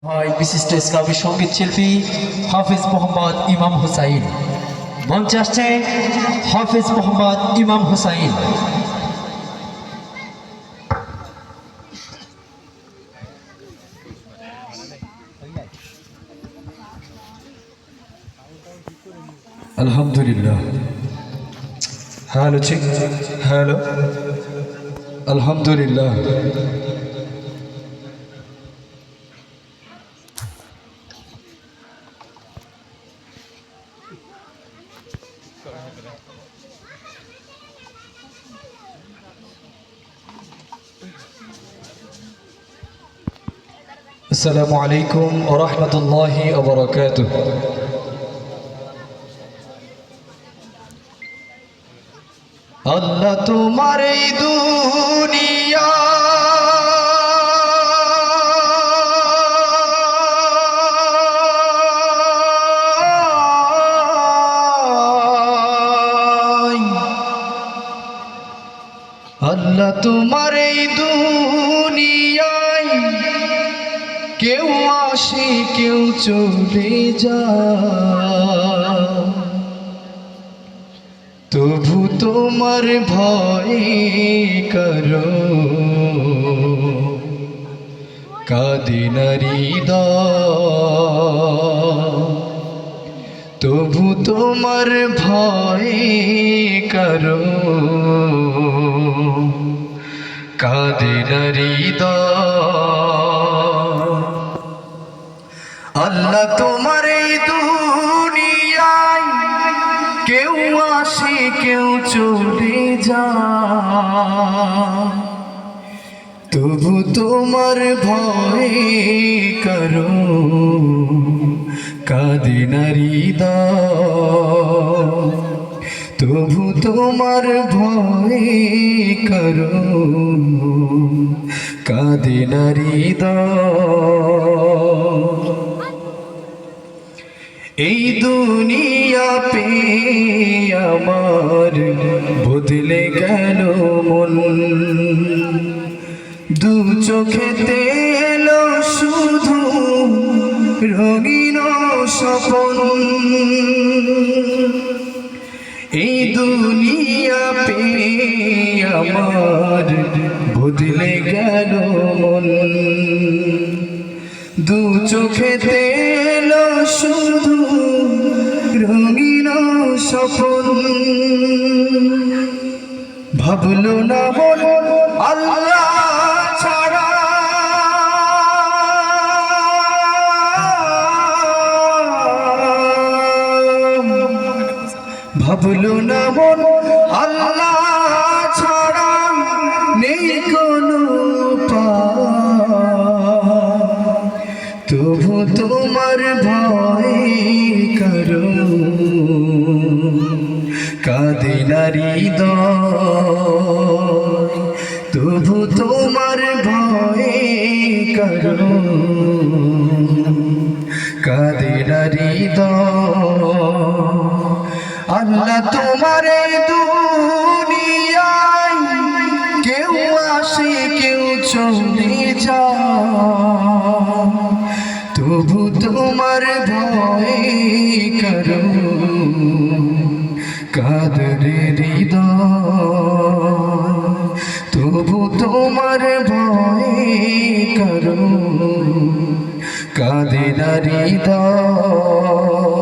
ভাই বিশিষ্ট ইসলামী সঙ্গীত শিল্পী হাফিজ মোহাম্মদ ইমাম হুসাইন মঞ্চে আসছে। হাফিজ মোহাম্মদ ইমাম হুসাইন। আলহামদুলিল্লাহ। হ্যালো ঠিক, হ্যালো, আলহামদুলিল্লাহ। আসসালামু আলাইকুম ওয়া রাহমাতুল্লাহি ওয়া বারাকাতুহু। আল্লাহ তোমার এই দুনিয়া আল্লাহ তোমার এই দুনিয়ায় কেউ আসে কেউ চলে যায়, তবু তোমার ভয় করো কাঁদে না হৃদয়, তবু তোমার ভয় করো কাঁদে না হৃদয়। আল্লাহ তোমার এই দুনিয়ায় কেউ আসে কেউ চলে যায়, তবু তোমার ভয় করো কাঁদে না হৃদয়, তবু তোমার ভয় করো কাঁদে না হৃদয়। এই দুনিয়া পে আমার বদলে গেল মন, দু চোখেতে এলো শুধু রঙিন স্বপন। এই দুনিয়া পে আমার বদলে গেল মন, দু চোখেতে এলো শুধু রঙিন স্বপন। ভাবলো না মন আল্লাহ ছাড়া, ভাবলো না মন আল্লাহ ছাড়া নেই কোনো উপায়, তবু তোমার ভয় করো কাঁদে না হৃদয়, তবু তোমার ভয় করো কাঁদে না হৃদয়। আল্লাহ তোমার দুনিয়ায় কেউ আসে কেউ চলে যায়, তবু তোমার ভয় করো কাঁদে হৃদয়, তবু তোমার ভয় করো কাঁদে না হৃদয়।